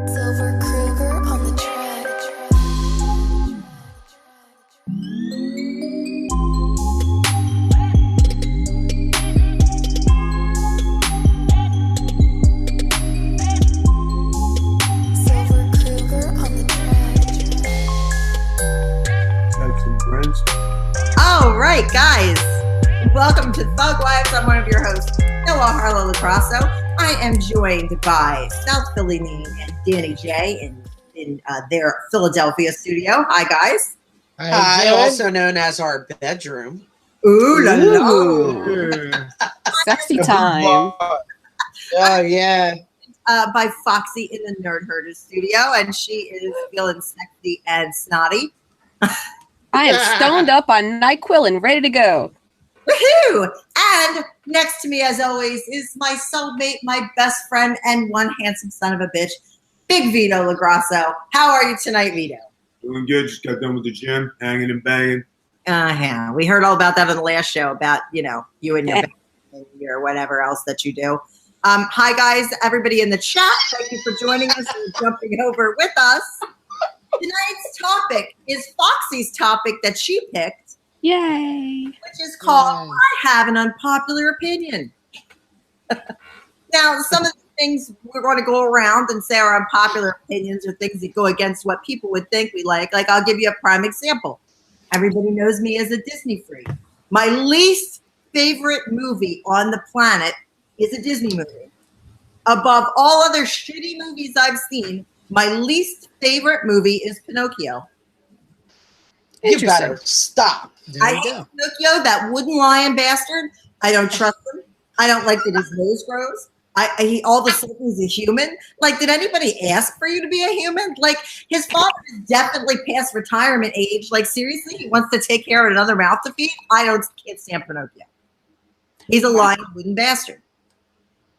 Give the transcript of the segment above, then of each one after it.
Silver Kruger on the track. Silver Kruger on the track. All right, guys. Welcome to Thug Wives. I'm one of your hosts, Noah Harlow Lacrosso. I am joined by South Philly Nene and Danny J in their Philadelphia studio. Hi, guys. Hi, also known as our bedroom. Ooh, la, la. Sexy time. Oh, yeah. By Foxy in the Nerd Herder studio, and she is feeling sexy and snotty. I am stoned up on NyQuil and ready to go. Woohoo! And next to me, as always, is my soulmate, my best friend, and one handsome son of a bitch, Big Vito Lagrasso. How are you tonight, Vito? Doing good. Just got done with the gym, hanging and banging. Yeah. We heard all about that on the last show about, you and your baby or whatever else that you do. Hi, guys, everybody in the chat. Thank you for joining us and jumping over with us. Tonight's topic is Foxy's topic that she picked. Yay. Which is called I Have an Unpopular Opinion. Now, some of the things we're going to go around and say are unpopular opinions or things that go against what people would think we like. Like, I'll give you a prime example. Everybody knows me as a Disney freak. My least favorite movie on the planet is a Disney movie. Above all other shitty movies I've seen, my least favorite movie is Pinocchio. You better stop. I hate Pinocchio, that wooden lion bastard. I don't trust him. I don't like that his nose grows. He all of a sudden he's a human. Like, did anybody ask for you to be a human? Like, his father is definitely past retirement age. Like, seriously, he wants to take care of another mouth to feed? Can't stand Pinocchio. He's a lying wooden bastard.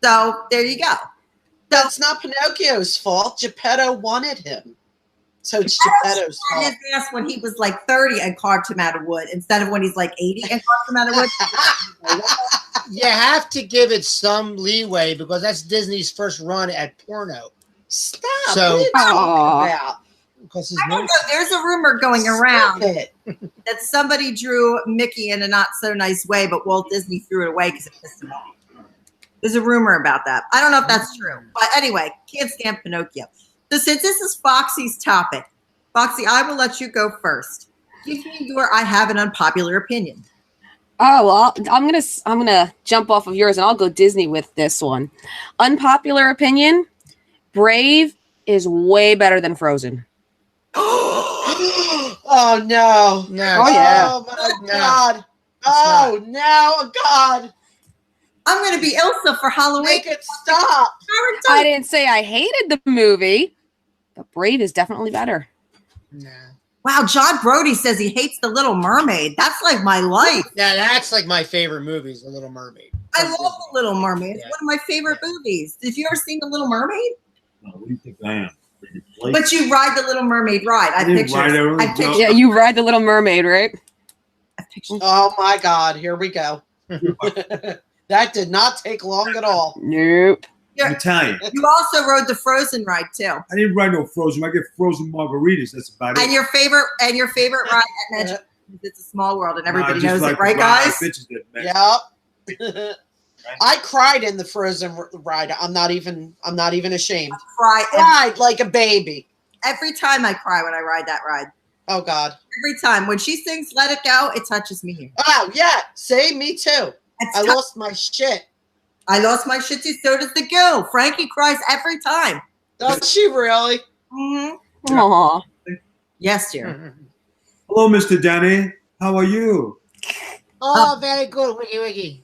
So there you go. That's not Pinocchio's fault. Geppetto wanted him. So it's Geppetto's fault. His ass when he was like 30 and carved him out of wood instead of when he's like 80 and carved him out of wood. You have to give it some leeway because that's Disney's first run at porno. Stop. So, what are you talking about? Because his I don't know. There's a rumor going around that somebody drew Mickey in a not so nice way, but Walt Disney threw it away because it pissed him off. There's a rumor about that. I don't know if that's true. But anyway, can't stand Pinocchio. So since this is Foxy's topic, Foxy, I will let you go first. Give me your I have an unpopular opinion. Oh, well, I'm gonna jump off of yours and I'll go Disney with this one. Unpopular opinion, Brave is way better than Frozen. Oh, no. No. Oh, yeah. Oh, my God. Oh, no. God. I'm going to be Elsa for Halloween. Make it stop. I didn't say I hated the movie, but Brave is definitely better. No. Wow, John Brody says he hates The Little Mermaid. That's like my life. Yeah, that's like my favorite movies, The Little Mermaid. I love The Little Mermaid. It's Yeah. one of my favorite movies. Did you ever see The Little Mermaid? No, what do you think I am? But you ride the Little Mermaid ride. I picture. Yeah, you ride the Little Mermaid, right? Oh, my God. Here we go. That did not take long at all. Nope. I'm Italian. You also rode the Frozen ride too. I didn't ride no Frozen. I get frozen margaritas. That's about it. And your favorite ride at Magic. It's a small world, and everybody knows it, right, guys? Yep. I cried in the Frozen ride. I'm not even ashamed. I Cried like a baby. every time I cry when I ride that ride. Oh God. Every time when she sings "Let It Go," it touches me here. Oh yeah. See, me too. I lost my shit. I lost my shit too. So does the girl. Frankie cries every time. Does she really? Mm-hmm. Aw. Yes, dear. Hello, Mr. Danny. How are you? Oh, very good, Wiggy Wiggy.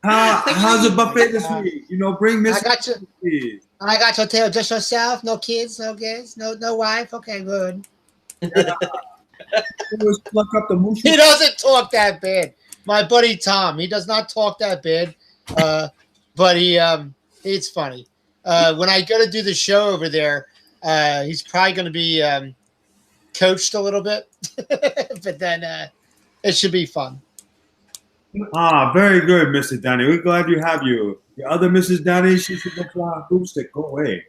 How's the buffet this week? Bring Miss. I got you. Please. I got your tail, just yourself. No kids, no kids, no wife. Okay, good. Always pluck up the moose. He doesn't talk that bad. My buddy Tom, he does not talk that bad, but it's funny. When I go to do the show over there, he's probably going to be coached a little bit, but then it should be fun. Very good, Mr. Danny. We're glad you have you. The other Mrs. Danny, she should go fly a boomstick. Go away.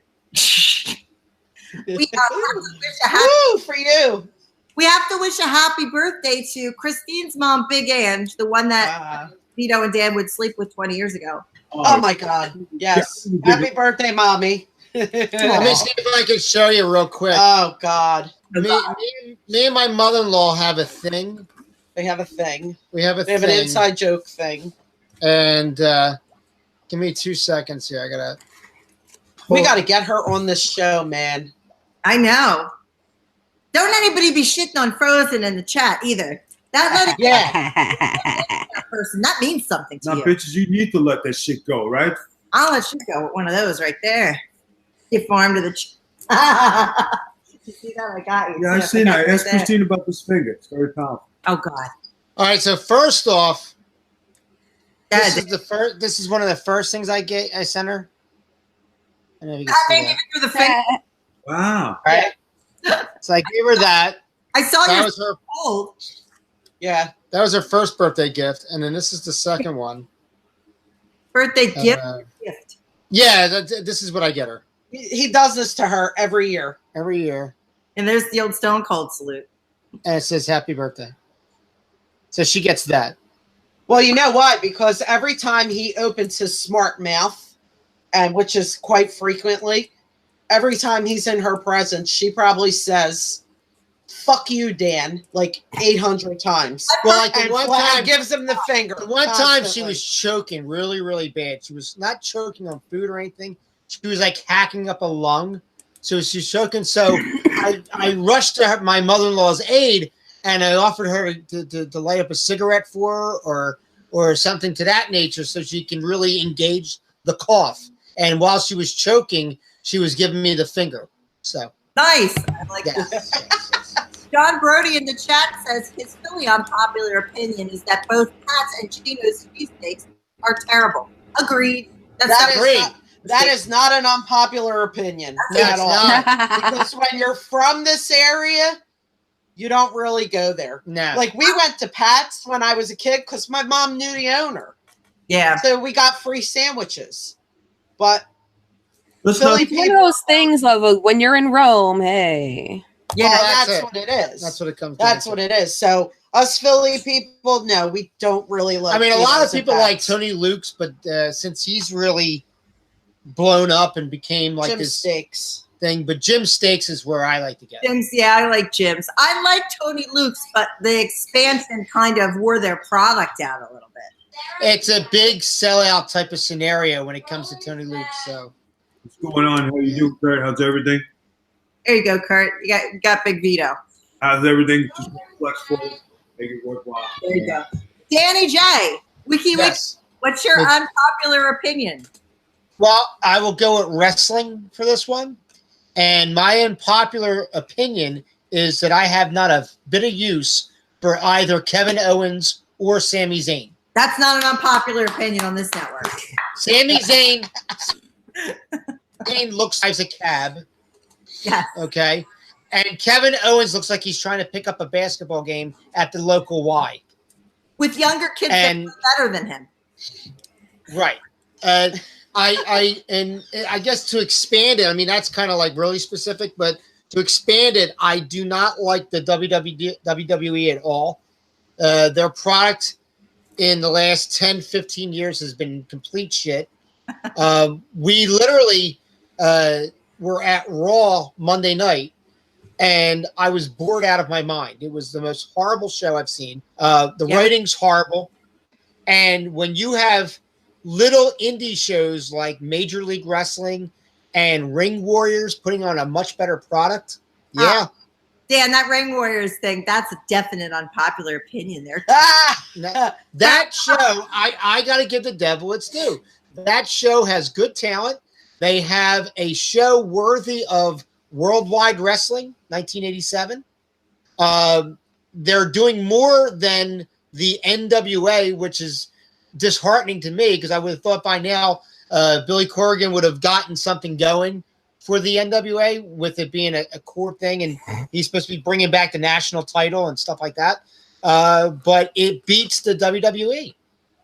We have to wish a happy, Woo, for you. we have to wish a happy birthday to Christine's mom, Big Ange, the one that Vito and Dan would sleep with 20 years ago. Oh my God. Yes. Happy birthday, mommy. Let me see if I can show you real quick. Oh God. Me and my mother-in-law have a thing. They have a thing. We have a They have thing. an inside joke thing. And give me 2 seconds here. I gotta. We got to get her on this show, man. I know. Don't anybody be shitting on Frozen in the chat either. That person, that means something to Now, you. bitches, you need to let that shit go, right? I'll let you go with one of those right there. Give farm to the. You see that? I got you. Yeah, I seen that. Ask Christine about this finger. It's very powerful. Oh God. All right. So first off, Dad, this is the first. This is one of the first things I sent her. I don't know if you can I see made that. it through the finger. Wow. Right. So I gave her that. I saw That your was her. old. Yeah. That was her first birthday gift, and then this is the second one. Birthday gift. Gift. Yeah, this is what I get her He does this to her every year. every year, And there's the old Stone Cold salute. and it says "Happy Birthday." So she gets that. Well, you know what? Because every time he opens his smart mouth, and which is quite frequently, every time he's in her presence, she probably says, "Fuck you, Dan," like 800 times. Well, like the And one flat time, gives him the finger. the one time she constantly. was choking really, really bad. She was not choking on food or anything. She was like hacking up a lung. So she's choking. So I rushed to my mother-in-law's aid, and I offered her to light up a cigarette for her or something to that nature so she can really engage the cough. And while she was choking, she was giving me the finger. So Nice. I like that. yes. John Brody in the chat says his Philly unpopular opinion is that both Pat's and Gino's cheesesteaks are terrible. Agreed. That is not an unpopular opinion No, at it's all. not. Because when you're from this area, you don't really go there. No. Like we went to Pat's when I was a kid because my mom knew the owner, Yeah. so we got free sandwiches. But Let's Philly not. It's one of those things of when you're in Rome, hey. yeah, that's that's it. what it is. That's what it comes That's down what to. it is. So us Philly people, no, we don't really like. I mean, a lot of Gino's and people like Pat's. Tony Luke's, but since he's really blown up and became like Jim this Steaks. thing, but Jim Steaks is where I like to get. Jim's, yeah, I like Jim's. I like Tony Luke's, but the expansion kind of wore their product out a little bit. It's a big sellout type of scenario when it comes to Tony Luke. So What's going on? How you doing, Kurt? How's everything? There you go, Kurt. You got Big Vito. How's everything? Just flexible. Make it worthwhile. There you go. Danny J. Wiki, yes. what's your Yes. unpopular opinion? Well, I will go with wrestling for this one. And my unpopular opinion is that I have not a bit of use for either Kevin Owens or Sami Zayn. That's not an unpopular opinion on this network. Sami Zayn looks like a cab. Yeah. Okay. And Kevin Owens looks like he's trying to pick up a basketball game at the local Y. With younger kids that And- are better than him. Right. I guess to expand it, I mean, that's kind of like really specific, but to expand it, I do not like the WWE at all. Their product in the last 10, 15 years has been complete shit. We literally were at Raw Monday night, and I was bored out of my mind. It was the most horrible show I've seen. The writing's horrible. And when you have little indie shows like Major League Wrestling and Ring Warriors putting on a much better product, yeah. Dan, that Ring Warriors thing, that's a definite unpopular opinion there. That show, I got to give the devil its due. That show has good talent. They have a show worthy of Worldwide Wrestling, 1987. They're doing more than the NWA, which is disheartening to me because I would have thought by now Billy Corrigan would have gotten something going for the NWA with it being a core thing, and he's supposed to be bringing back the national title and stuff like that. But it beats the WWE.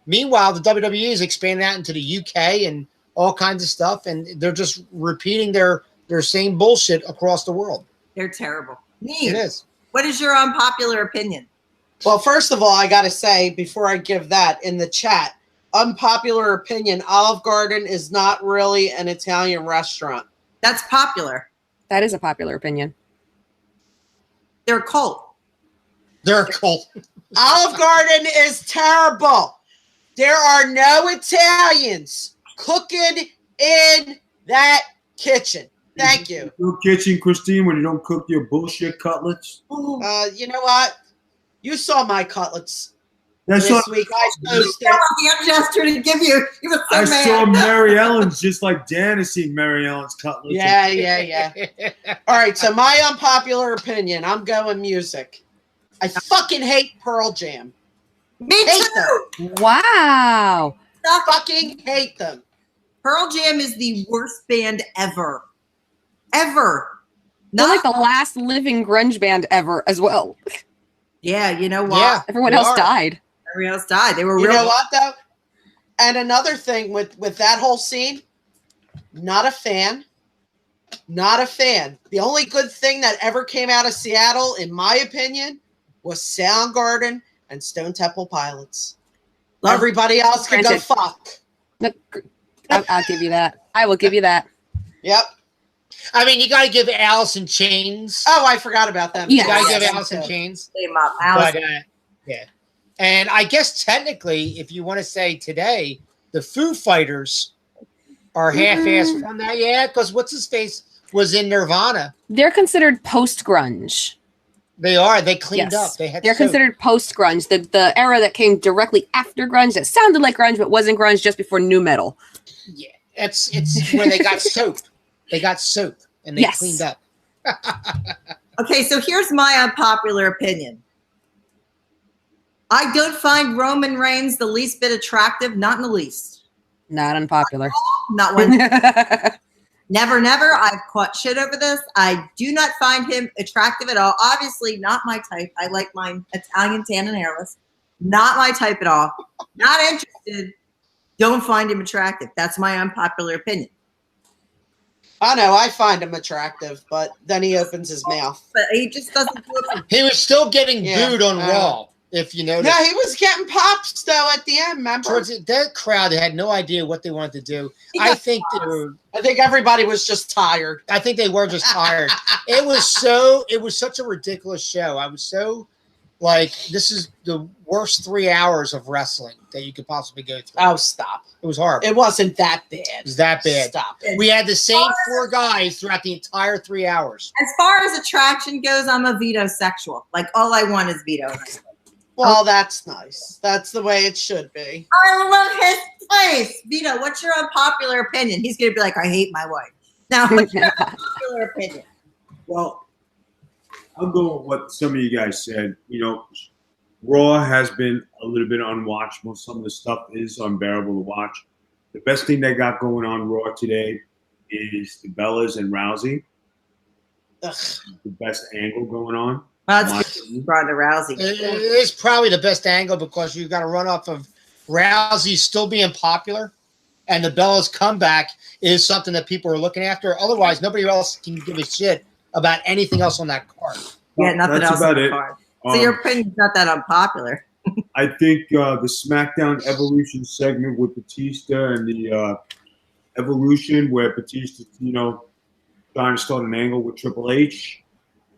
Meanwhile, the WWE is expanding out into the UK and all kinds of stuff, and they're just repeating their They're saying bullshit across the world. They're terrible. It Neve, is. what is your unpopular opinion? Well, first of all, I got to say, before I give that in the chat, unpopular opinion, Olive Garden is not really an Italian restaurant. That's popular. That is a popular opinion. They're a cult. They're cool. Olive Garden is terrible. There are no Italians cooking in that kitchen. Thank you. Your kitchen, Christine, when you don't cook your bullshit cutlets. You know what? You saw my cutlets That's this what week. I posted. That was the gesture to give you. He was so I mad. saw Mary Ellen's just like Dan has seen Mary Ellen's cutlets. Yeah. All right, so my unpopular opinion, I'm going music. I fucking hate Pearl Jam. Me Hate too. Wow. Fucking hate them. Pearl Jam is the worst band ever. Ever. They're Not like the last living grunge band ever as well. Yeah, you know what? Yeah, Everyone they else are. died. Everyone else died. They were You real. know what, though? And another thing with that whole scene, not a fan. Not a fan. The only good thing that ever came out of Seattle, in my opinion, was Soundgarden and Stone Temple Pilots. Love- Everybody else can go Granted. fuck. I'll give you that. I will give you that. Yep. I mean, you got to give Alice in Chains. Oh, I forgot about them. Yeah. You got to give Yes. Alice in Chains. Came up. Alice. But yeah, and I guess technically, if you want to say today, the Foo Fighters are half-assed from that. Yeah, because what's his face was in Nirvana. They're considered post grunge. They are. They cleaned Yes. up. They had They're soap. considered post grunge, the era that came directly after grunge that sounded like grunge but wasn't grunge, just before new metal. Yeah, it's where they got soap. They got soap and they Yes. cleaned up. Okay, so here's my unpopular opinion. I don't find Roman Reigns the least bit attractive, not in the least. Not unpopular. Not one. Never. I've caught shit over this. I do not find him attractive at all. Obviously, not my type. I like mine Italian, tan, and hairless. Not my type at all. Not interested. Don't find him attractive. That's my unpopular opinion. I know, I find him attractive, but then he opens his mouth. But he just doesn't do it for He was still getting Yeah, booed on Raw, if you notice. No, he was getting pops, though, at the end, remember? That crowd had no idea what they wanted to do. He I got think they were. I think everybody was just tired. I think they were just tired. It was such a ridiculous show. I was so like, this is the worst 3 hours of wrestling that you could possibly go through. Oh, stop. It was horrible. It wasn't that bad. It was that bad. Stop. We had the same 4 guys throughout the entire 3 hours. As far as attraction goes, I'm a Vito sexual. Like, all I want is Vito. Well, that's nice. That's the way it should be. I love his place. Vito, what's your unpopular opinion? He's going to be like, I hate my wife. Now, what's your unpopular opinion? Well, I'll go with what some of you guys said. You know, Raw has been a little bit unwatchable. Some of the stuff is unbearable to watch. The best thing they got going on Raw today is the Bellas and Rousey. Ugh. The best angle going on. Well, that's Ronda Rousey. It is probably the best angle because you've got to run off of Rousey still being popular, and the Bella's comeback is something that people are looking after. Otherwise, nobody else can give a shit about anything else on that card. Yeah, nothing That's else about on the it. card. So your opinion's not that unpopular. I think the SmackDown Evolution segment with Batista and the Evolution where Batista, you know, trying to start an angle with Triple H.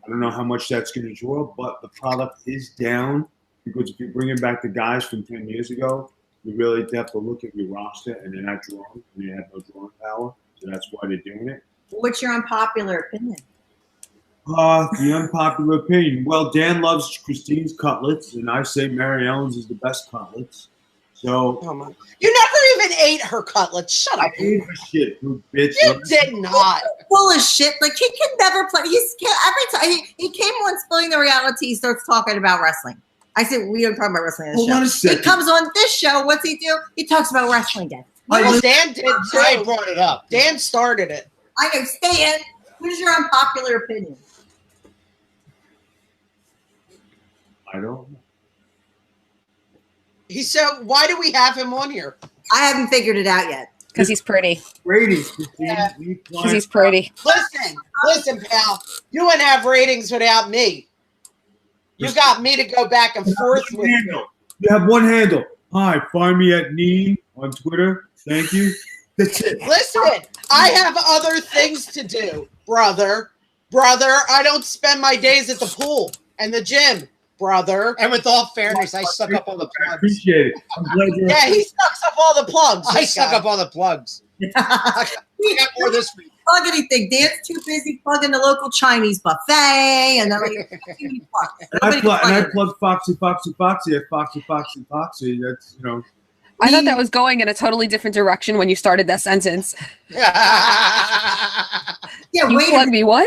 I don't know how much that's going to draw, but the product is down because if you're bringing back the guys from 10 years ago, you really have to look at your roster and they're not drawing and they have no drawing power. So that's why they're doing it. What's your unpopular opinion? The unpopular opinion. Well, Dan loves Christine's cutlets, and I say Mary Ellen's is the best cutlets. So Oh my. You never even ate her cutlets. Shut I up. ate her shit, you bitch. You did not. Full of shit. Like, he can never play. Every time he came on Spilling the Reality, he starts talking about wrestling. I said, we don't talk about wrestling on this Hold on a show. He second. comes on this show. What's he do? He talks about wrestling again. Well, Dan did I too. brought it up. Dan started it. I know, stay in. What is your unpopular opinion? I don't know. He said, why do we have him on here? I haven't figured it out yet. Because he's pretty. Ratings, Christine. Yeah. Because he's pretty. Listen, pal. You wouldn't have ratings without me. You got me to go back and forth with you. You have one handle. Hi, find me at Nee on Twitter. Thank you. That's it. Listen, I have other things to do, brother. Brother, I don't spend my days at the pool and the gym, brother. And with all fairness, I suck up all the I plugs. appreciate it. I'm glad you're. Yeah, he sucks up all the plugs. I this suck guy. up all the plugs. I got more this week. Plug anything. Dan's too busy plugging the local Chinese buffet, and then And I plug Foxy at Foxy. That's, you know. I thought that was going in a totally different direction when you started that sentence. Yeah, You wait. plug me what?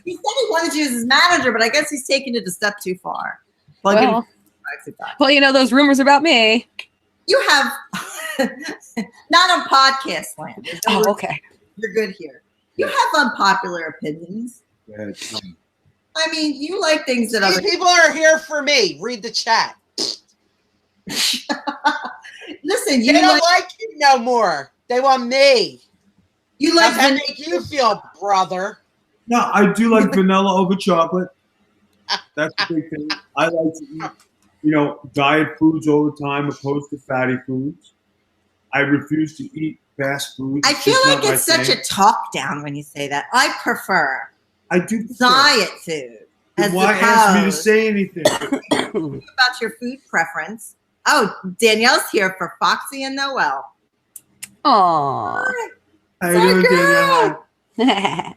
He said he wanted you as his manager, but I guess he's taking it a step too far. Plugging Well, you know those rumors about me. you have not on podcast land. Oh, okay. You're good here. You have unpopular opinions. Yeah, I mean, you like things that other These people are here for me. Read the chat. listen. They You don't like like you no more. They want me. you How's like that van- make you feel, brother? No, I do like vanilla over chocolate. That's the big thing. I like to eat, you know, diet foods all the time opposed to fatty foods. I refuse to eat fast food. I feel just like not my it's such thing. a talk down when you say that. I prefer I do prefer. diet food. Then As why ask me to opposed say anything? about your food preference. Oh, Danielle's here for Foxy and Noel. Aw. How you doing, girl. Danielle?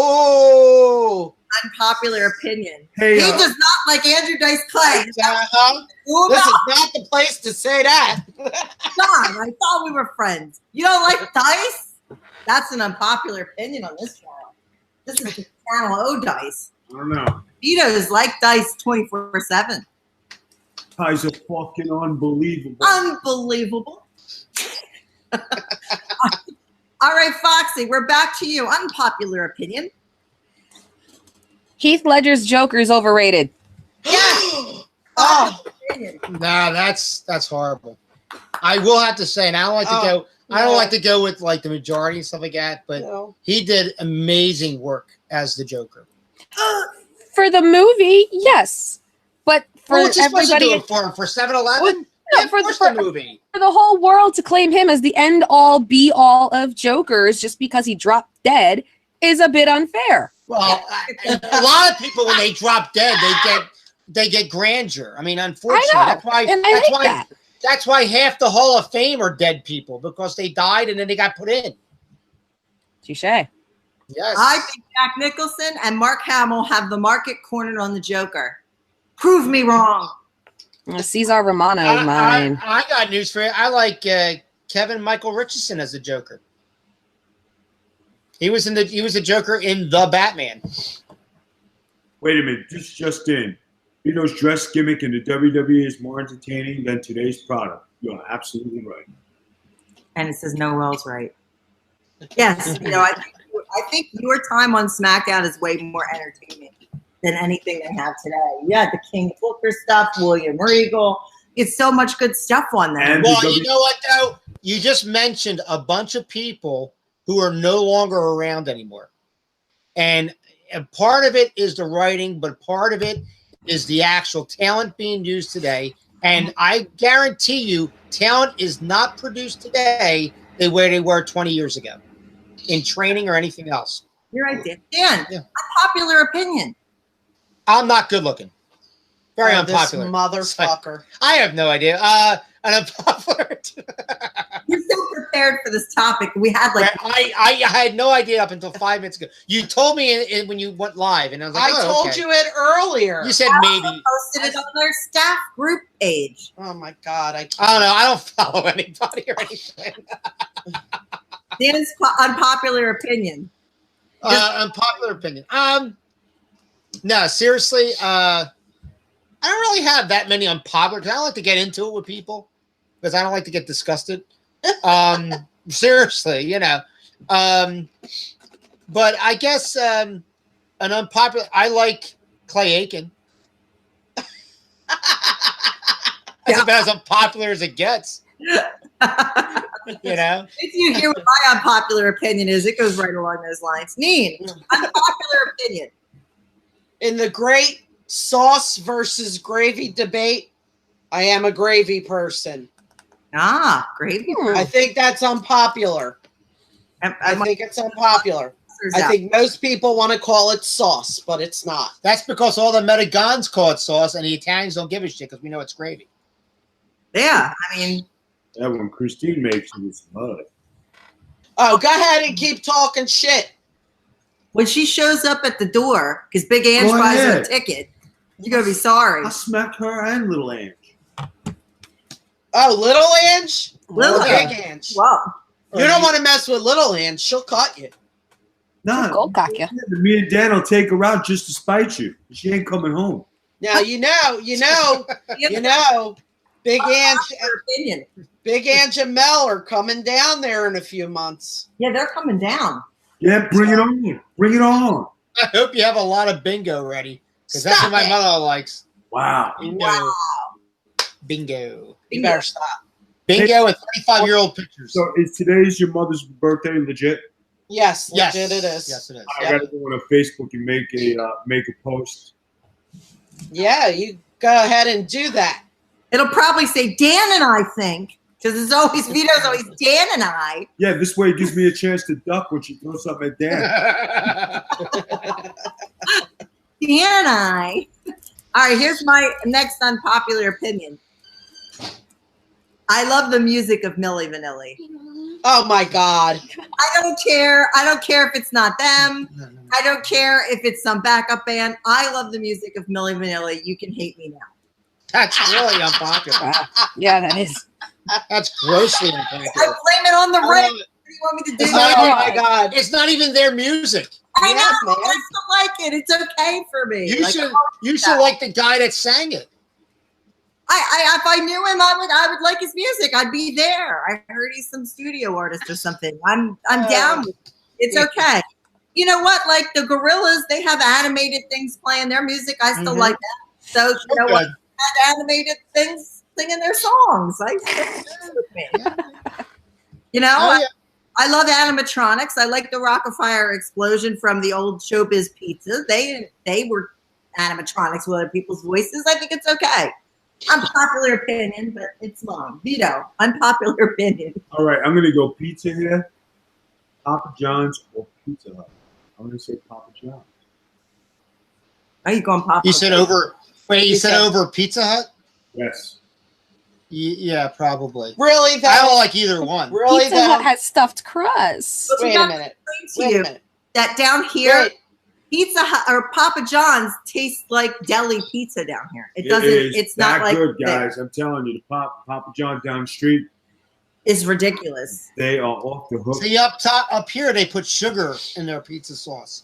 Oh. Unpopular opinion. Hey, He does not like Andrew Dice Clay. Uh-huh. Who This is about not the place to say that. John? I thought we were friends. You don't like Dice? That's an unpopular opinion on this channel. This is the channel O Dice. I don't know. Vito is like Dice 24/7. Guys are fucking unbelievable. Unbelievable. All right, Foxy, we're back to you. Unpopular opinion. Heath Ledger's Joker is overrated. Yeah. Oh. Opinion. Nah, that's horrible. I will have to say, and I don't like to go. I don't no. like to go with like the majority and stuff like that. But No. he did amazing work as the Joker. For the movie, yes. But for What's he supposed to do everybody, it for 7-Eleven? No, Yeah, for for the- the movie. for the whole world to claim him as the end all be all of Jokers just because he dropped dead is a bit unfair. Well, a lot of people when they drop dead, they get grandeur. I mean, unfortunately, I know, that's why. and I That's hate why. that. That's why half the Hall of Fame are dead people because they died and then they got put in. Touche. Yes, I think Jack Nicholson and Mark Hamill have the market cornered on the Joker. Prove me wrong. Cesar Romano is mine. I got news for you. I like Kevin Michael Richardson as the Joker. He was a Joker in the Batman. Wait a minute. Just in. Vito's dress gimmick in the WWE is more entertaining than today's product. You're absolutely right. And it says Noel's right. Yes, you know, I think your time on SmackDown is way more entertaining than anything they have today. Yeah, the King Booker stuff, William Regal. It's so much good stuff on there. And Well, you know what though? You just mentioned a bunch of people who are no longer around anymore. And part of it is the writing, but part of it is the actual talent being used today. And I guarantee you, talent is not produced today the way they were 20 years ago in training or anything else. You're right, Dan. Dan, Yeah. unpopular opinion. I'm not good looking. Very Oh, unpopular. This motherfucker. I have no idea. An unpopular. You're so prepared for this topic. We had like I had no idea up until 5 minutes ago. You told me when you went live, and I was like, I oh, told okay. you it earlier. You said maybe. posted it on their staff group page. Oh my God. I can't. I don't know. I don't follow anybody or anything. Dan's unpopular opinion. Unpopular opinion. No, seriously. I don't really have that many unpopular. 'Cause I don't like to get into it with people because I don't like to get disgusted. Seriously, you know. But I guess an unpopular. I like Clay Aiken. That's about as unpopular as it gets. You know? If you hear what my unpopular opinion is, it goes right along those lines. Neen, unpopular opinion. In the great sauce versus gravy debate, I am a gravy person. Ah, gravy. I think that's unpopular. I think it's unpopular. I think most people want to call it sauce, but it's not. That's because all the Mexicans call it sauce, and the Italians don't give a shit because we know it's gravy. Yeah, I mean, That when Christine makes it, it's mud. Oh, go ahead and keep talking shit. when she shows up at the door, because Big Ange Go buys her a ahead. ticket, you're gonna be sorry. I smack her and little Ange. Oh, little Ange? Little Big Ange. Ange. Well, You don't want to mess with little Ange. She'll cut you. Nah, Go cock ya. me and Dan will take her out just to spite you. She ain't coming home. Now, you know, Big Ange, your opinion. Big Ange and Mel are coming down there in a few months. Yeah, they're coming down. Yeah, bring it on. Bring it on. I hope you have a lot of bingo ready, because that's what Stop my it. mother likes. Wow. Bingo. Wow. Bingo. You better stop. Bingo and 35-year-old pictures. So is today's your mother's birthday legit? Yes, Yes. legit it is. Yes, it is. I gotta go on Facebook and make a post. Yeah, you go ahead and do that. It'll probably say Dan and I think, because it's always Vito's always Dan and I. Yeah, this way it gives me a chance to duck when she throws something at Dan. Dan and I. All right, here's my next unpopular opinion. I love the music of Milli Vanilli. Oh my God. I don't care. I don't care if it's not them. I don't care if it's some backup band. I love the music of Milli Vanilli. You can hate me now. That's really unpopular. Wow. Yeah, that is. That's grossly I unpopular. blame it on the I rain. love What it. do you want me to do? It's not Oh even- my God. It's not even their music. I Yes, know. man. I still like it. It's okay for me. You Like, should like the guy that sang it. if I knew him, I would like his music. I'd be there. I heard he's some studio artist or something. I'm down with it. It's okay. You know what? Like the Gorillas, they have animated things playing their music. I still Mhm. like that. So you know what? Good. Had animated things singing their songs. You know, Oh, yeah. I love animatronics. I like the Rockefeller explosion from the old Showbiz Pizza. They were animatronics with other people's voices. I think it's okay. Unpopular opinion, but it's long. Vito, unpopular opinion. All right, I'm gonna go pizza here. Papa John's or Pizza Hut. I'm gonna say Papa John's. Are you going popular? You said over. Wait, you said over Pizza Hut? Yes. Yeah, probably. Really, I though? don't like either one. Really, Pizza Hut though? has stuffed crust. Wait a minute. To Wait you a minute. that down here, Wait. Pizza Hut or Papa John's tastes like deli pizza down here. It It doesn't. is It's not that like good, there. guys. I'm telling you, the Papa John down the street, It's ridiculous. they are off the hook. See, up here, they put sugar in their pizza sauce,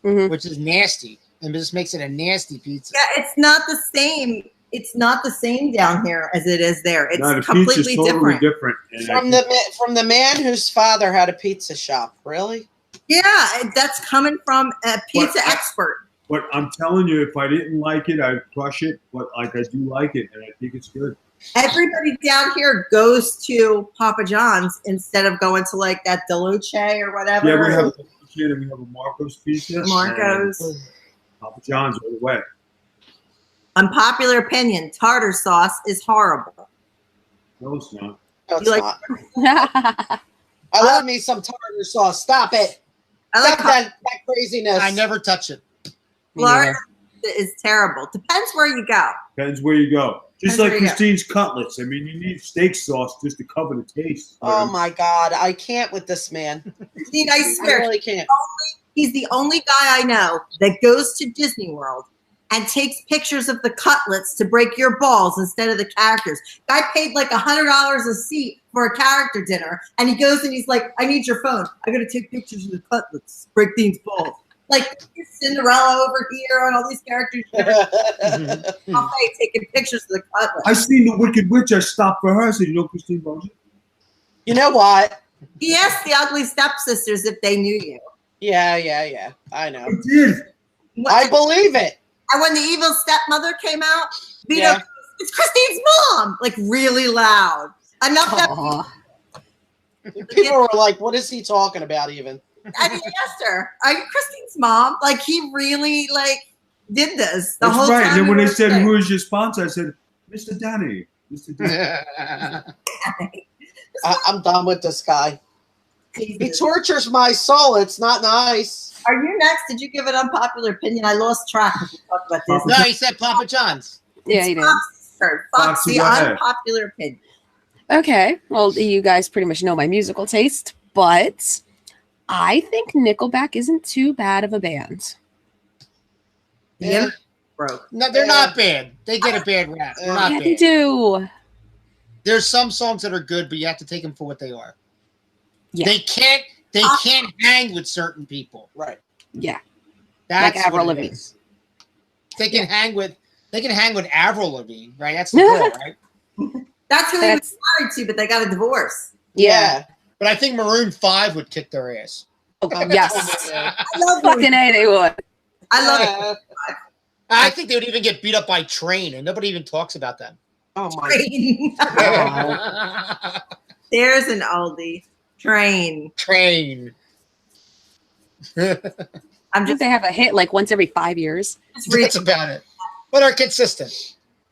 Mhm. which is nasty, and this makes it a nasty pizza. Yeah, it's not the same. It's not the same down here as it is there. It's No, the completely pizza's totally different. different. And From the man whose father had a pizza shop. Really? Yeah, that's coming from a pizza But- expert. but I'm telling you, if I didn't like it, I'd crush it. But like I do like it, and I think it's good. Everybody down here goes to Papa John's instead of going to like that Deluce or whatever. Yeah, we have a pizza and we have a Marco's pizza. Marco's. and Papa John's all the way. Unpopular opinion: tartar sauce is horrible. No, it's not. No, it's You like- not. I love me some tartar sauce. Stop it. I like Stop that craziness. I never touch it. Florida is terrible. Depends where you go. Depends where you go. Just Depends like where you go. Christine's cutlets. I mean, you need steak sauce just to cover the taste. Oh my God. I can't with this man. See, I I swear, really can't. he's the only guy I know that goes to Disney World and takes pictures of the cutlets to break your balls instead of the characters. Guy paid like $100 a seat for a character dinner, and he goes and he's like, "I need your phone. I got to take pictures of the cutlets, break these balls." Like Cinderella over here and all these characters. Okay, taking pictures of the cutlets. I seen the Wicked Witch. I stopped for her. I said, "You know Christine Bojan?" You know what? He asked the ugly stepsisters if they knew you. Yeah. I know. I did. I believe it. And when the evil stepmother came out, Vito Yeah. goes it's Christine's mom, like really loud. Enough that Aw. People were like, "What is he talking about?" Even. I mean, asked her, "Are you Christine's mom?" Like he really like did this the That's whole right. time. And then we when they were said, there. "Who is your sponsor?" I said, "Mr. Danny." Mr. Danny. I'm done with this guy. He Jesus. tortures my soul. It's not nice. Are you next? Did you give an unpopular opinion? I lost track when we talked about this. No, he said Papa John's. Yeah, he did. Fox's turn. Fox, Foxy, the go ahead. unpopular opinion. Okay. Well, you guys pretty much know my musical taste, but I think Nickelback isn't too bad of a band. Yeah, Eh. broke. No, they're not bad. They get a bad rap. They're not Yeah, they bad. do. There's some songs that are good, but you have to take them for what they are. Yeah. They can't hang with certain people. Right. Yeah. That's Like Avril what it Lavigne. is. They can hang with Avril Lavigne, right? That's the girl, right? That's who he That's- was married to, but they got a divorce. Yeah. But I think Maroon 5 would kick their ass. Yes. I love Fucking A, they would. I love I think they would even get beat up by Train, and nobody even talks about them. Oh my. Train. There's an oldie. Train. Train. I'm I think just, they have a hit like once every 5 years. just reading. That's about it. But are consistent.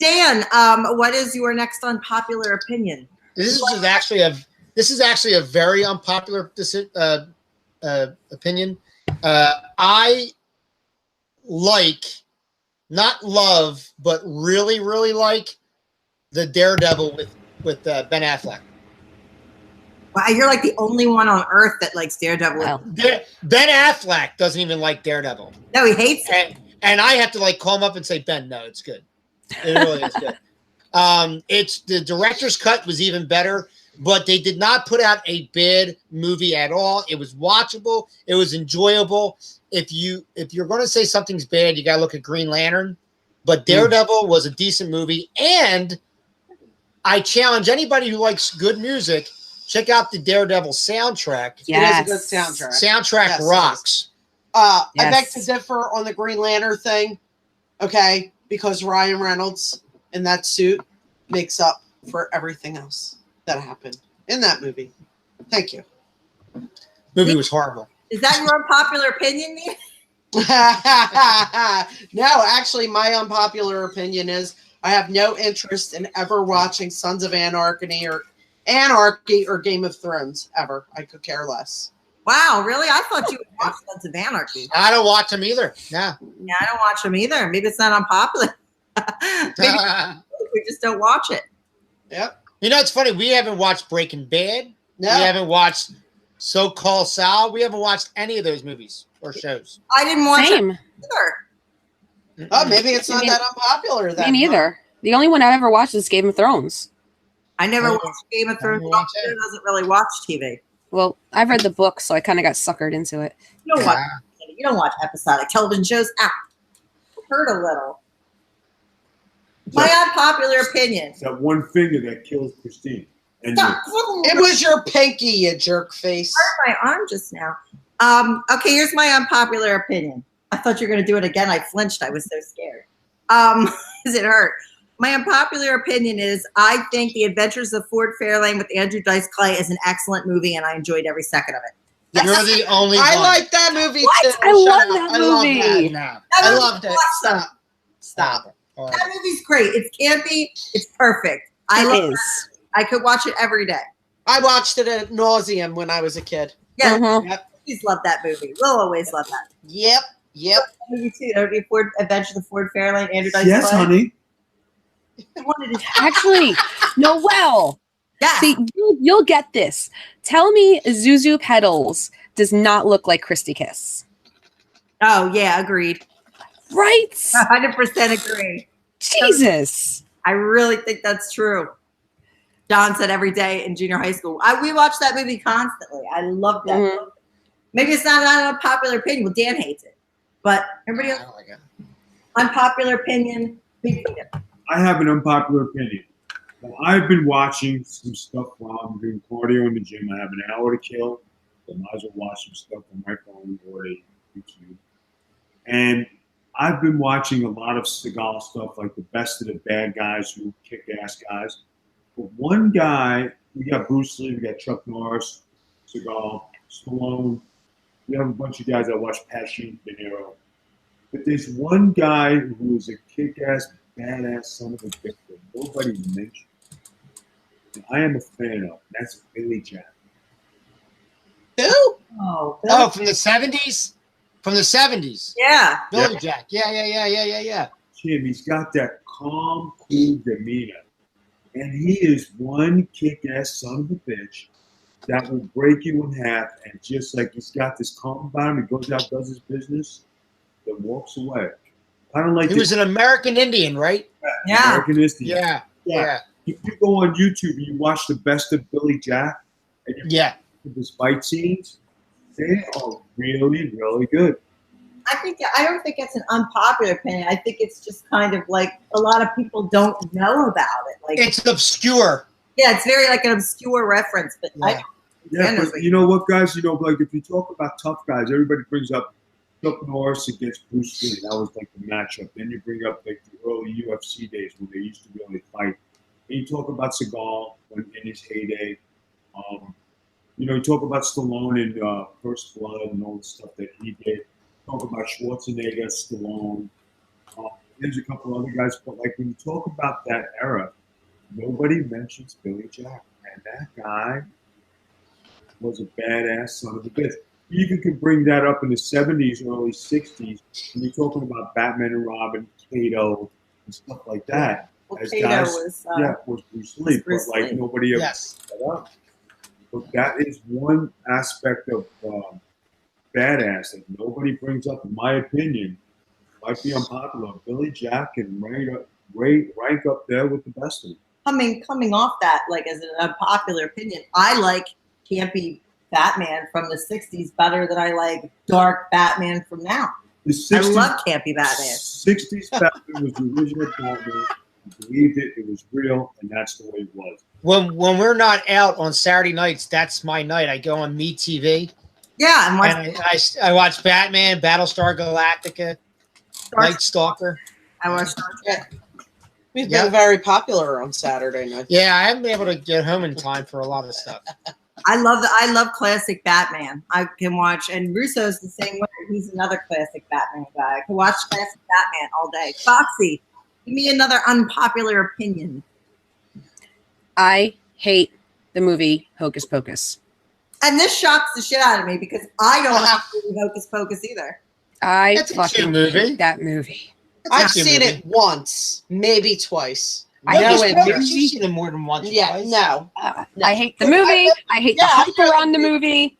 Dan, what is your next unpopular opinion? This is actually a very unpopular opinion. I like, not love, but really, really like the Daredevil with Ben Affleck. Wow, you're like the only one on earth that likes Daredevil. Wow. Ben Affleck doesn't even like Daredevil, No, he hates it. and I have to like call him up and say, Ben, no, it's good. It really is good. It's the director's cut was even better, but they did not put out a bad movie at all. It was watchable. It was enjoyable. If you're going to say something's bad, you got to look at Green Lantern. But Daredevil was a decent movie, and I challenge anybody who likes good music, check out the Daredevil soundtrack. Yes. It is a good soundtrack. Soundtrack Yes, it rocks. I beg Yes. to differ on the Green Lantern thing, okay? Because Ryan Reynolds in that suit makes up for everything else that happened in that movie. Thank you. Movie was horrible. Is that your unpopular opinion, Nina? No, actually, my unpopular opinion is I have no interest in ever watching Sons of Anarchy or Game of Thrones ever. I could care less. Wow, really? I thought you would watch Sons of Anarchy. I don't watch them either. No. Yeah, I don't watch them either. Maybe it's not unpopular. Maybe we just don't watch it. Yep. You know, it's funny. We haven't watched Breaking Bad. No. We haven't watched So-Called Sal. We haven't watched any of those movies or shows. I didn't watch Same. it either. Oh, maybe it's not Me- that unpopular then. Me neither. The only one I've ever watched is Game of Thrones. I never Oh. watched Game of Thrones. I watch it. Doesn't really watch TV. Well, I've read the book, so I kind of got suckered into it. You don't watch. You don't watch episodic television shows. I've heard a little. My unpopular opinion. It's that one finger that kills Christine. And Stop. It was your pinky, you jerk face. my arm just now. Okay, here's my unpopular opinion. I thought you were going to do it again. I flinched. I was so scared. Because it hurt. My unpopular opinion is I think The Adventures of Ford Fairlane with Andrew Dice Clay is an excellent movie, and I enjoyed every second of it. You're the only I one. like that movie What? too. I love Shut up. that I love movie. that. No. That I movie's loved it. awesome. Stop. Stop. Horrible. That movie's great. It's campy. It's perfect. I love It it. is. I could watch it every day. I watched it at nauseum when I was a kid. Yeah, Mhm. Yep. please love that movie. We'll always love that Yep. Yep. movie too. Don't you? Adventures of Ford Fairlane, Andrew Dice yes, Clay. honey. I wanted to- Actually, Noelle. Yeah. See, you'll get this. Tell me Zuzu Petals does not look like Christy Kiss. Oh yeah, agreed. Right? 100% agree. Jesus. I really think that's true. John said every day in junior high school. We watched that movie constantly. I love that. Mhm. movie. Maybe it's not an unpopular opinion. Well, Dan hates it, but everybody else, I don't like it. unpopular opinion. Big opinion. I have an unpopular opinion. Well, I've been watching some stuff while I'm doing cardio in the gym. I have an hour to kill. So I might as well watch some stuff on my phone or a YouTube. And I've been watching a lot of Seagal stuff, like the best of the bad guys who kick ass guys. But one guy, we got Bruce Lee, we got Chuck Norris, Seagal, Stallone. We have a bunch of guys that watch Pesci, De Niro. But there's one guy who is a kick-ass, badass son of a bitch that nobody mentioned. And I am a fan of. That's Billy Jack. Who? Oh, Oh, from the 70s? From the 70s. yeah. Billy Jack. Yeah. Jim, he's got that calm, cool demeanor. And he is one kick-ass son of a bitch that will break you in half. And just like he's got this calm about him, he goes out, does his business, then walks away. I don't like He was an American Indian, right? Yeah. American History. Yeah. If you go on YouTube and you watch the best of Billy Jack, and you Yeah. watch his fight scenes, they are really, really good. I don't think it's an unpopular opinion. I think it's just kind of like a lot of people don't know about it. Like It's obscure. yeah, it's very like an obscure reference, but Yeah. Yeah, but you know what, guys? You know, like if you talk about tough guys, everybody brings up Chuck Norris against Bruce Lee. That was like the matchup. Then you bring up like the early UFC days when they used to really fight. And you talk about Seagal in his heyday. You know, you talk about Stallone in First Blood and all the stuff that he did. Talk about Schwarzenegger, Stallone. There's a couple other guys, but like when you talk about that era, nobody mentions Billy Jack, and that guy was a badass son of a bitch. You even can bring that up in the 70s, early 60s, when you're talking about Batman and Robin, Kato, and stuff like that. well, As Kato guys, was was Bruce Lee, Bruce but like Lee. nobody ever Yes. brought that up. But that is one aspect of badass that nobody brings up, in my opinion. Might be unpopular. Billy Jack and rank up there with the best of them. coming off that, like as an unpopular opinion, I like campy Batman from the 60s better than I like dark Batman from now. The 60s, I love campy Batman. 60s Batman was the original Batman. You believed it, it was real, and that's the way it was. When we're not out on Saturday nights, that's my night. I go on MeTV Yeah, and and I watch Batman, Battlestar Galactica, Night Stalker. I watch Star Trek. We've Yeah. been very popular on Saturday night. Yeah, I haven't been able to get home in time for a lot of stuff. I love classic Batman. I can watch, and Russo's the same way. He's another classic Batman guy. I can watch classic Batman all day. Foxy, give me another unpopular opinion. I hate the movie Hocus Pocus. And this shocks the shit out of me because I don't like Hocus Pocus either. I That's a cute fucking movie. hate that movie. I've a cute seen movie. it once, maybe twice. I No, hate it- the You've seen it more than once. or yeah, twice. no. I hate the movie. I hate the Yeah, I hyper on the movie.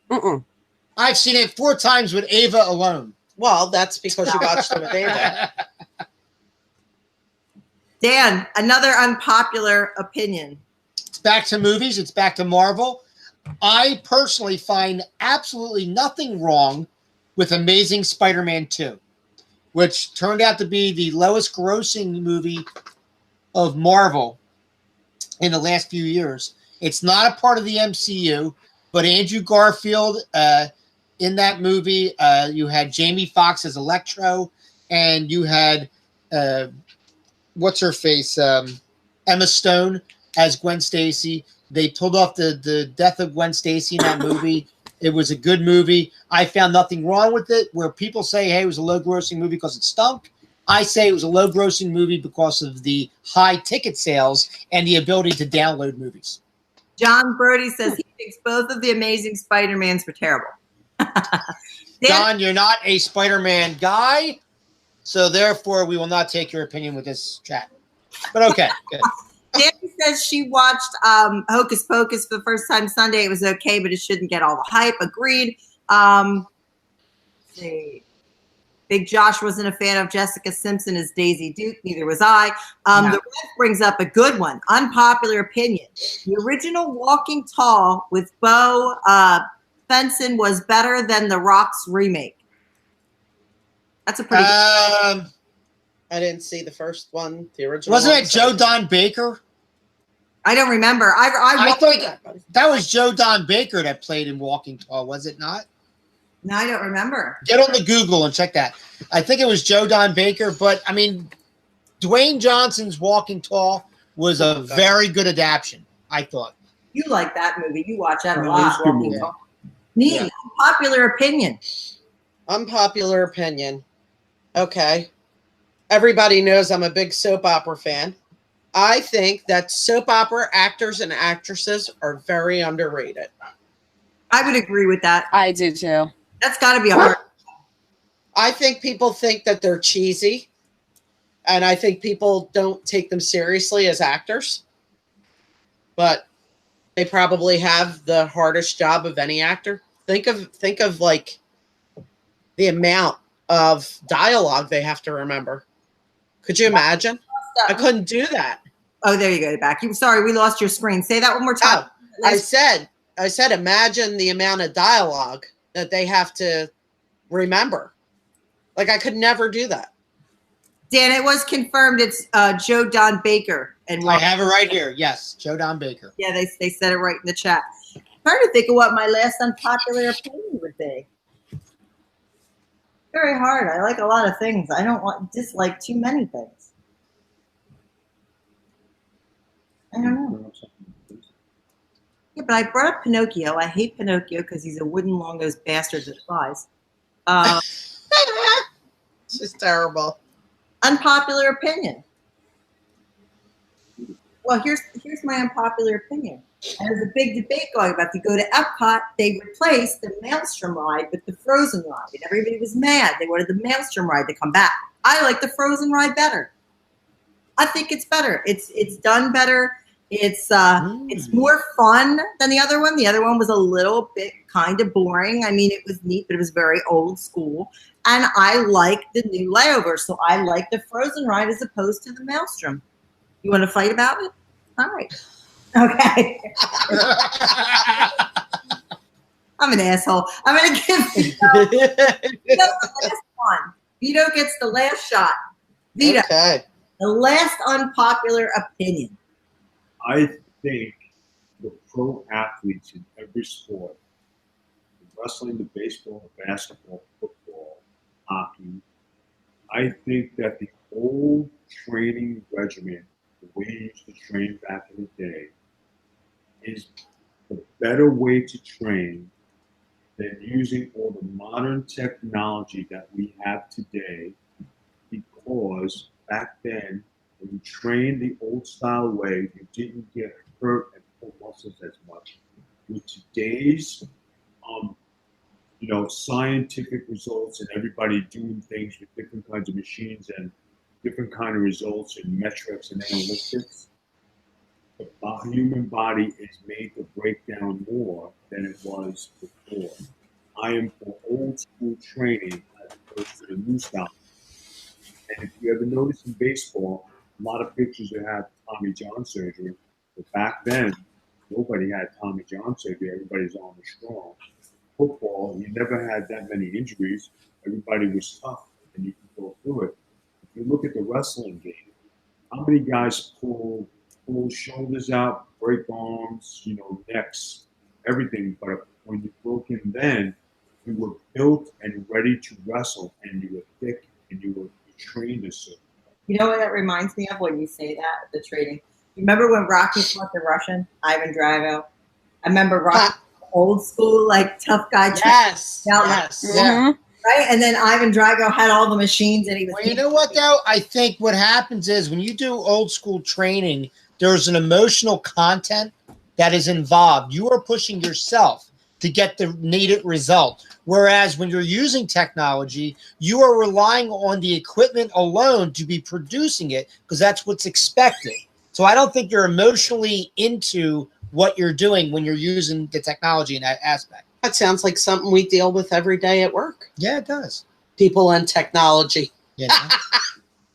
I've seen it 4 times with Ava alone. Well, that's because you watched it with Ava. Dan, another unpopular opinion. It's back to movies. It's back to Marvel. I personally find absolutely nothing wrong with Amazing Spider-Man 2, which turned out to be the lowest grossing movie of Marvel in the last few years. It's not a part of the MCU, but Andrew Garfield in that movie, you had Jamie Foxx as Electro, and you had what's her face, Emma Stone as Gwen Stacy. They pulled off the death of Gwen Stacy in that movie. It was a good movie. I found nothing wrong with it. Where people say, hey, it was a low-grossing movie because it stunk, I say it was a low-grossing movie because of the high ticket sales and the ability to download movies. John Brody says he thinks both of the Amazing Spider-Mans were terrible. Dan, Don, you're not a Spider-Man guy, so therefore we will not take your opinion with this chat. But okay, good. Danny says she watched Hocus Pocus for the first time Sunday. It was okay, but it shouldn't get all the hype. Agreed. Let's see. Big Josh wasn't a fan of Jessica Simpson as Daisy Duke. Neither was I. The ref brings up a good one. Unpopular opinion. The original Walking Tall with Bo Fenson was better than The Rock's remake. That's a pretty good. I didn't see the first one, the original. Wasn't one, it so- Joe Don Baker? I don't remember. I I thought that was Joe Don Baker that played in Walking Tall, was it not? No, I don't remember. Get on the Google and check that. I think it was Joe Don Baker, but I mean, Dwayne Johnson's Walking Tall was a very good adaptation, I thought. You like that movie. You watch that a No, lot. it's a good Walking movie. Tall. Neat. Yeah. Popular opinion. Unpopular opinion. Okay. Everybody knows I'm a big soap opera fan. I think that soap opera actors and actresses are very underrated. I would agree with that. I do too. That's got to be a hard. I think people think that they're cheesy, and I think people don't take them seriously as actors. But they probably have the hardest job of any actor. Think of like the amount of dialogue they have to remember. Could you imagine? I couldn't do that. Oh, there you go. Back. You sorry, we lost your screen. Say that one more time. Oh, I said, imagine the amount of dialogue that they have to remember. Like, I could never do that. Dan, it was confirmed. It's Joe Don Baker. And I have it right here. Yes, Joe Don Baker. yeah, they said it right in the chat. I'm trying to think of what my last unpopular opinion would be. Very hard. I like a lot of things. I don't dislike too many things. I don't know. Yeah, but I brought up Pinocchio. I hate Pinocchio because he's a wooden, long-nosed bastard that flies. It's just terrible. Unpopular opinion. Well, here's my unpopular opinion. And there's a big debate going about to go to Epcot. They replaced the Maelstrom ride with the Frozen ride, and everybody was mad. They wanted the Maelstrom ride to come back. I like the Frozen ride better. I think it's better. It's done better. It's more fun than the other one. The other one was a little bit kind of boring. I mean, it was neat, but it was very old school. And I like the new layover, so I like the Frozen ride as opposed to the Maelstrom. You want to fight about it? All right. Okay. I'm an asshole. I'm going to give Vito the last one. Vito gets the last shot. Vito, Okay. the last unpopular opinion. I think the pro athletes in every sport, the wrestling, the baseball, the basketball, football, hockey, I think that the old training regimen, the way you used to train back in the day, is the better way to train than using all the modern technology that we have today, because back then, when you trained the old style way, you didn't get hurt and pull muscles as much. With today's, scientific results and everybody doing things with different kinds of machines and different kind of results and metrics and analytics, the human body is made to break down more than it was before. I am for old school training as opposed to the new style. And if you ever notice in baseball, a lot of pitchers that had Tommy John surgery, but back then, nobody had Tommy John surgery. Everybody's arm was strong. Football, you never had that many injuries. Everybody was tough, and you could go through it. If you look at the wrestling game, how many guys pull shoulders out, break arms, necks, everything. But when you broke in then, you were built and ready to wrestle, and you were thick, and you trained a certain. You know what that reminds me of when you say that, the training? You remember when Rocky fought the Russian, Ivan Drago? I remember Rocky, old school, like tough guy. Yes. Yes. Mhm. Right? And then Ivan Drago had all the machines and he was. Well, you know what, though? I think what happens is when you do old school training, there's an emotional content that is involved. You are pushing yourself to get the needed result. Whereas when you're using technology, you are relying on the equipment alone to be producing it because that's what's expected. So I don't think you're emotionally into what you're doing when you're using the technology in that aspect. That sounds like something we deal with every day at work. Yeah, it does. People and technology. Yeah.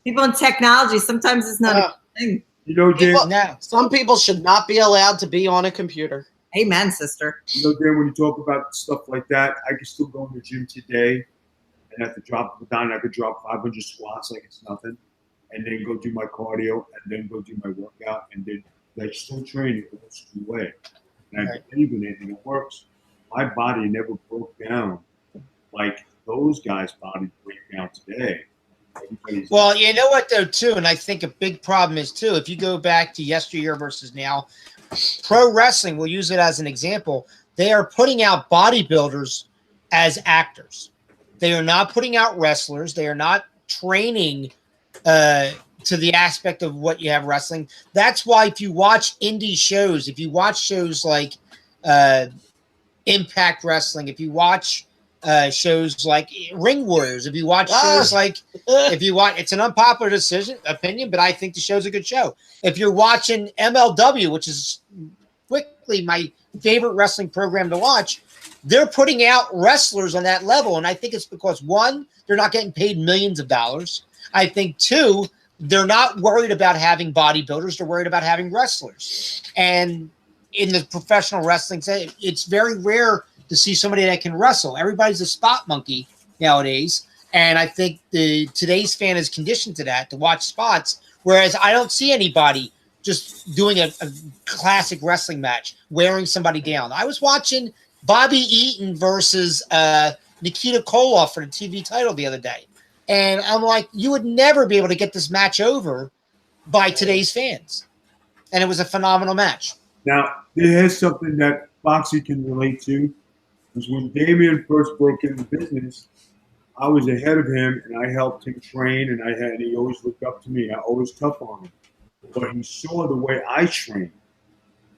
People in technology, sometimes it's not a good thing. Dan, People- No. Some people should not be allowed to be on a computer. Amen, sister. Dan, when you talk about stuff like that, I can still go in the gym today and have to drop it down. I could drop 500 squats like it's nothing, and then go do my cardio, and then go do my workout, and then I still train the old school way. And I believe in it, and it works. My body never broke down like those guys' body break down today. Everybody's Well, you know what though too, and I think a big problem is too. If you go back to yesteryear versus now, pro wrestling, we'll use it as an example. They are putting out bodybuilders as actors. They are not putting out wrestlers. They are not training to the aspect of what you have wrestling. That's why if you watch indie shows, if you watch shows like Impact Wrestling, if you watch shows like Ring Warriors, if you watch shows like, it's an unpopular opinion, but I think the show's a good show. If you're watching MLW, which is quickly my favorite wrestling program to watch, they're putting out wrestlers on that level. And I think it's because, one, they're not getting paid millions of dollars. I think, two, they're not worried about having bodybuilders. They're worried about having wrestlers. And in the professional wrestling, it's very rare to see somebody that can wrestle. Everybody's a spot monkey nowadays. And I think today's fan is conditioned to that, to watch spots. Whereas I don't see anybody just doing a classic wrestling match, wearing somebody down. I was watching Bobby Eaton versus Nikita Koloff for the TV title the other day. And I'm like, you would never be able to get this match over by today's fans. And it was a phenomenal match. Now, here's something that Foxy can relate to. Was when Damien first broke into business, I was ahead of him and I helped him train, and he always looked up to me. I always tough on him. But he saw the way I trained.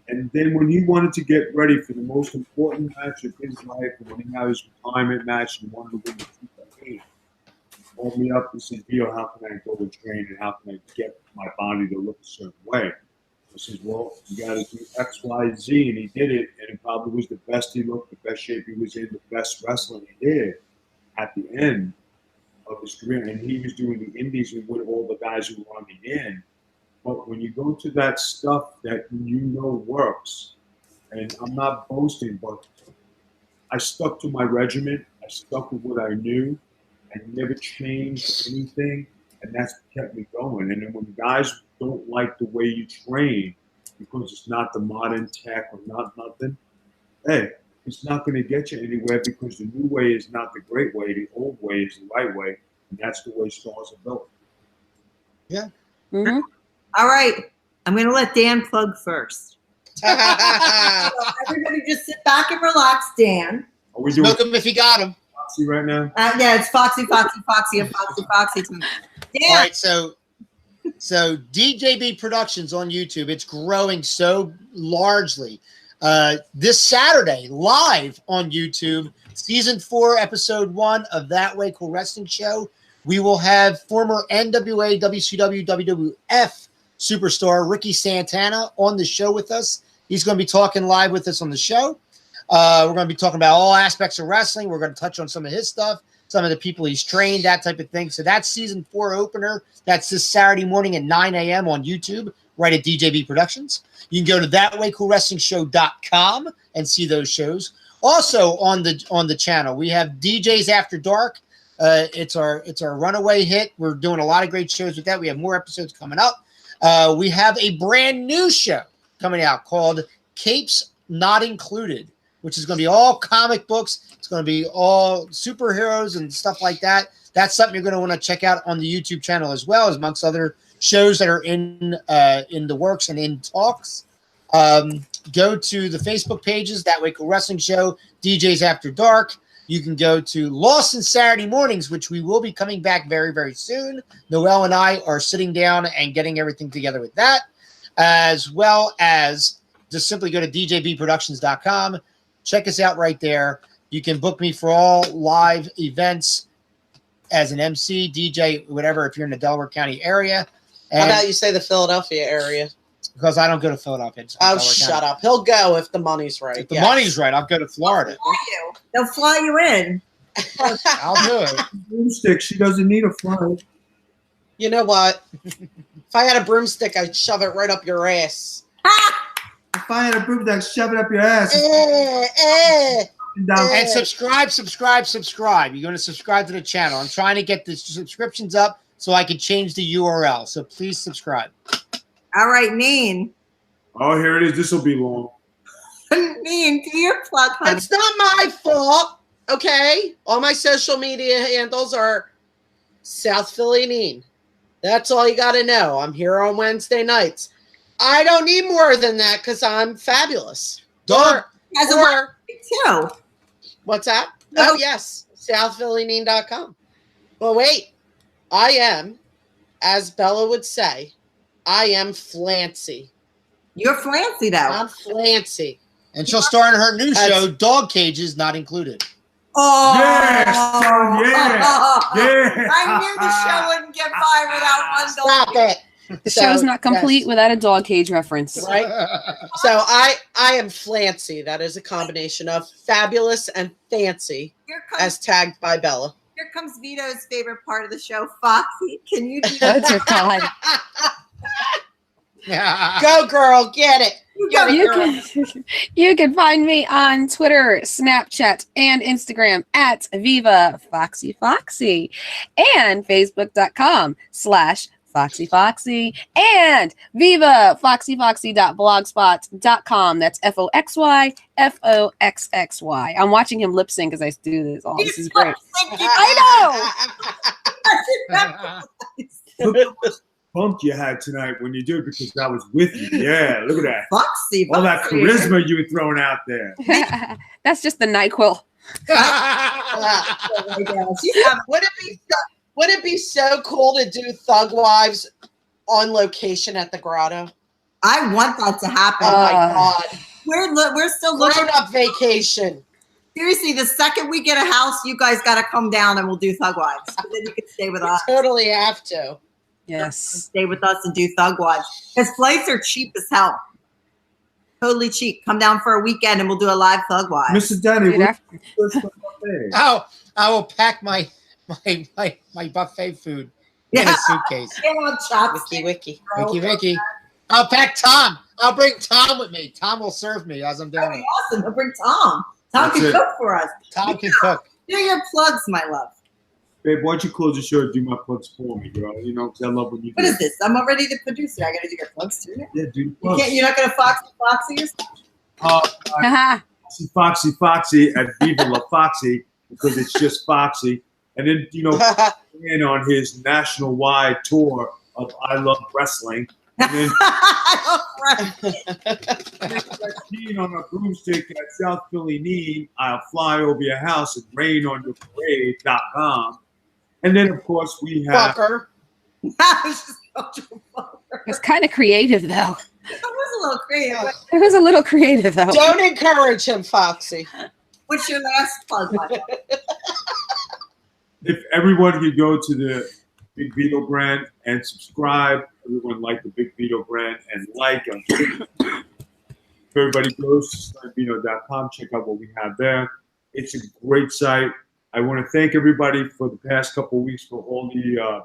And then when he wanted to get ready for the most important match of his life, and when he had his retirement match and wanted to win the Super 8, he called me up and said, Vito, how can I go and train, and how can I get my body to look a certain way? I said, well, you got to do X, Y, Z, and he did it, and it probably was the best he looked, the best shape he was in, the best wrestling he did at the end of his career. And he was doing the indies with all the guys who were on the end. But when you go to that stuff that you know works, and I'm not boasting, but I stuck to my regimen. I stuck with what I knew. I never changed anything, and that's kept me going. And then when guys don't like the way you train because it's not the modern tech or not nothing, hey, it's not going to get you anywhere, because the new way is not the great way. The old way is the right way, and that's the way stars are built. Yeah. Mm-hmm. All right. I'm going to let Dan plug first. So everybody just sit back and relax, Dan. Are we doing Smoke him if you got him. Foxy right now? Yeah, it's Foxy, and Foxy. Dan. All right, so DJB Productions on YouTube, it's growing so largely. This Saturday, live on YouTube, Season 4, Episode 1 of That Way Cool Wrestling Show, we will have former NWA, WCW, WWF superstar Ricky Santana on the show with us. He's going to be talking live with us on the show. We're going to be talking about all aspects of wrestling. We're going to touch on some of his stuff, some of the people he's trained, that type of thing. So that's Season 4 opener. That's this Saturday morning at 9 a.m. on YouTube, right at DJB Productions. You can go to thatwaycoolwrestlingshow.com and see those shows. Also on the channel, we have DJs After Dark. It's our runaway hit. We're doing a lot of great shows with that. We have more episodes coming up. We have a brand new show coming out called Capes Not Included, which is going to be all comic books. It's going to be all superheroes and stuff like that. That's something you're going to want to check out on the YouTube channel as well, as amongst other shows that are in the works and in talks. Go to the Facebook pages, That Way Cool Wrestling Show, DJs After Dark. You can go to Lost in Saturday Mornings, which we will be coming back very, very soon. Noelle and I are sitting down and getting everything together with that, as well as just simply go to djbproductions.com. Check us out right there. You can book me for all live events as an MC, DJ, whatever, if you're in the Delaware County area. And How about you say the Philadelphia area? because I don't go to Philadelphia. It's Oh, Delaware shut County. up. He'll go if the money's right. If the yes. money's right, I'll go to Florida. They'll fly you in. I'll do it. Broomstick, she doesn't need a fly. You know what? If I had a broomstick, I'd shove it right up your ass. If I had a broomstick, shove it up your ass. Down. And subscribe. You're going to subscribe to the channel. I'm trying to get the subscriptions up so I can change the URL. So please subscribe. All right, Neen. Oh, here it is. This will be long. Neen, do your plug, honey. It's not my fault. Okay, all my social media handles are South Philly Neen. That's all you got to know. I'm here on Wednesday nights. I don't need more than that because I'm fabulous. Dog. As a Or too. what's that? No. Oh, yes, southphillyneen.com. But wait, I am, as Bella would say, I am flancy. You're flancy though. I'm flancy. And she'll star in her new show, Dog Cages Not Included. Oh, Yes, son, yeah. I knew the show wouldn't get by without one Stop dog. it. The show's not complete yes, without a dog cage reference. right? So I am flancy. That is a combination of fabulous and fancy, Here comes, as tagged by Bella. here comes Vito's favorite part of the show, Foxy. Can you do Oh, dear God. Go, girl, get it. Get it, You girl. you can find me on Twitter, Snapchat, and Instagram at Viva Foxy Foxy, and Facebook.com/FoxyFoxy, and Viva FoxyFoxy.blogspot.com. That's FoxyFoxy. I'm watching him lip sync as I do this. Oh, this is great. I Look how much bump you had tonight when you do it because I was with you. Yeah, look at that. Foxy. All that charisma you were throwing out there. That's just the NyQuil. Would it be so cool to do Thug Wives on location at the Grotto? I want that to happen. Oh my God. We're still looking. Grown up vacation. Seriously, the second we get a house, you guys got to come down and we'll do Thug Wives. And then you can stay with us. Totally have to. Yes. Stay with us and do Thug Wives. Because flights are cheap as hell. Totally cheap. Come down for a weekend and we'll do a live Thug Wives. Mr. Danny, Dude, what's the buffet? Oh, I will pack my buffet food in a suitcase. Get on chopsticks, Wiki. bro. Wiki. I'll pack Tom. I'll bring Tom with me. Tom will serve me as I'm doing That'd be it. awesome. We'll bring Tom. Tom That's can it. cook for us. Tom can cook. Do your plugs, my love. Babe, why don't you close the show and do my plugs for me, girl? You know, because I love when you do What is it. this? I'm already the producer. I got to do your plugs too now. Yeah, do the You plugs. can't, you're not going to Foxy yourself? Foxy Foxy at Viva La Foxy because it's just Foxy. And then, you know, in on his national-wide tour of I Love Wrestling. And then skiing on a broomstick at South Philly Neen. I'll fly over your house and rain on your parade.com. And then, of course, we have... Fucker. It's kind of creative, though. It was a little creative. It was a little creative, though. Don't encourage him, Foxy. What's your last plug, my love? If everyone could go to the Big Vito brand and subscribe, everyone like the Big Vito brand and like them. If everybody goes to SpiderMan.com, check out what we have there. It's a great site. I want to thank everybody for the past couple of weeks for all the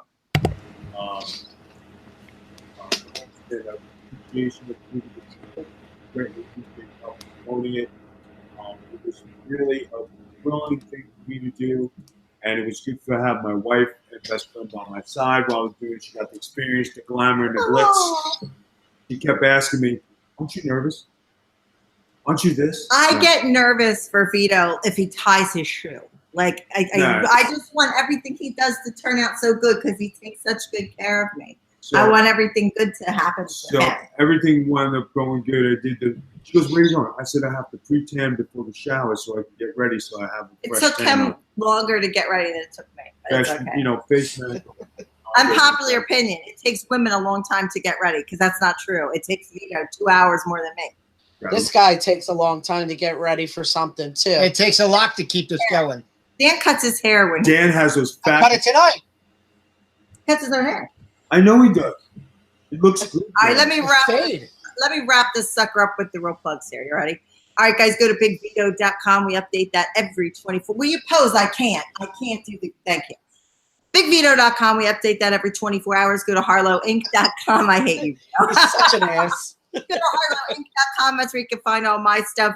appreciation of greatly appreciate help promoting it. It was really a thrilling thing for me to do. And it was good to have my wife and best friend on my side while I was doing it. She got the experience, the glamour, and the glitz. She kept asking me, aren't you nervous? Aren't you this? I No. get nervous for Vito if he ties his shoe. Like, I just want everything he does to turn out so good because he takes such good care of me. So, I want everything good to happen to so him. everything wound up going good. I did she goes, where are you going? I said, I have to pre-tan before the shower so I can get ready so I have a It fresh took tan him on. longer to get ready than it took me. But it's Fresh, okay. you know, face mask. Unpopular opinion. It takes women a long time to get ready because that's not true. It takes Vito 2 hours more than me. This guy takes a long time to get ready for something, too. It takes a lot to keep this going. Dan cuts his hair when he Dan has those I cut fat. it tonight. cuts his own hair. I know he does. It looks good. All right, let me Fade. wrap this sucker up with the real plugs here. You ready? All right, guys, go to bigvito.com. We update that every 24. Will you pose? I can't do the. Thank you. Bigvito.com. We update that every 24 hours. Go to harlowinc.com. I hate you. He's such an ass. Go to harlowinc.com. That's where you can find all my stuff.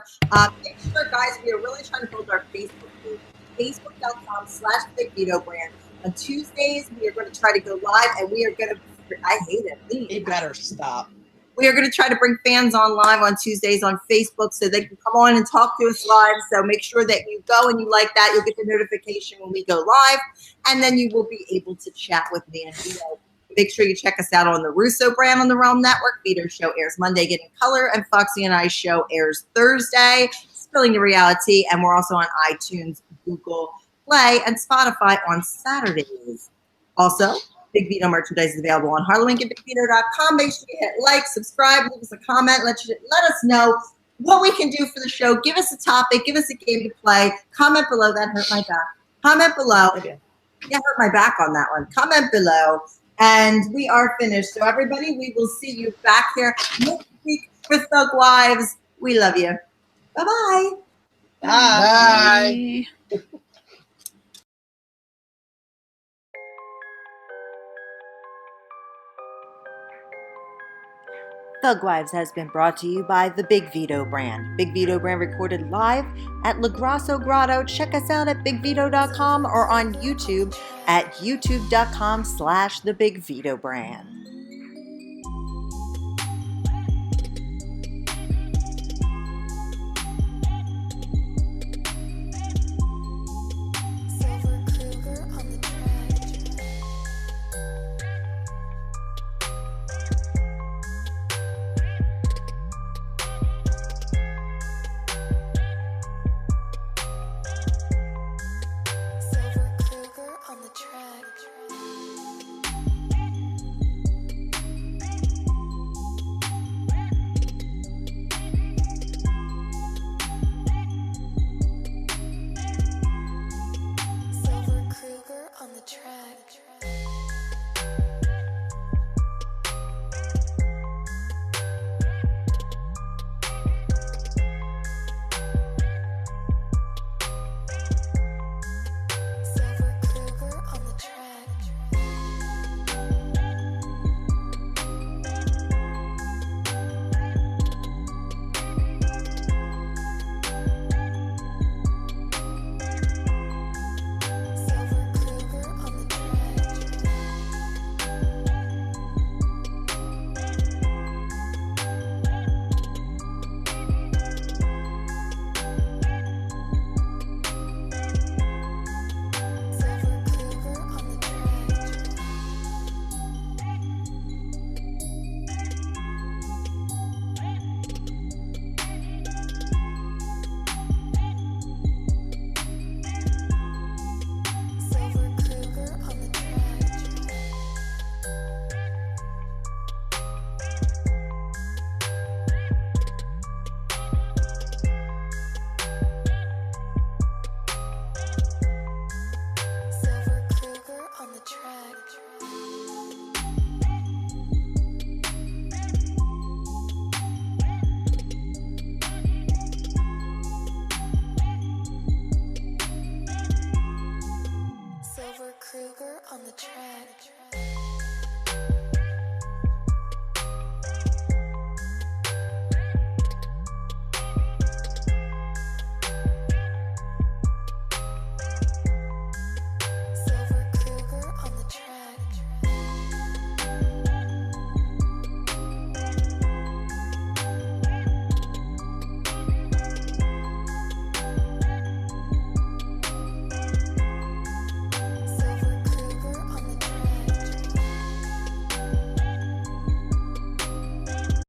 Make sure, guys, we are really trying to build our Facebook page. Facebook.com/BigVito brand. On Tuesdays, we are going to try to go live, and we are going to. I hate it. He better stop. We are going to try to bring fans on live on Tuesdays on Facebook so they can come on and talk to us live. So make sure that you go and you like that. You'll get the notification when we go live, and then you will be able to chat with me and Vito. Make sure you check us out on the Russo brand on the Realm Network. Vito's show airs Monday, Getting Color, and Foxy and I's show airs Thursday, Spilling the Reality, and we're also on iTunes, Google Play, and Spotify on Saturdays. Also, Big Vito merchandise is available on Harlowink at BigVito.com. Make sure you hit like, subscribe, leave us a comment, let us know what we can do for the show. Give us a topic, give us a game to play. Comment below. That hurt my back. Comment below. Okay. Yeah, hurt my back on that one. Comment below. And we are finished. So everybody, we will see you back here next week for Thug Wives. We love you. Bye-bye. Bye. Thug Wives has been brought to you by the Big Vito brand. Big Vito brand recorded live at La Grasso Grotto. Check us out at BigVito.com or on YouTube at YouTube.com/The Big Vito brand. Silver Kruger on the track. Silver Kruger on the track. Silver Kruger on the track. Silver Kruger on the track. Silver Kruger on the track. Silver Kruger on the track. Silver Kruger on the track. Silver Kruger on the track. Silver Kruger on the track.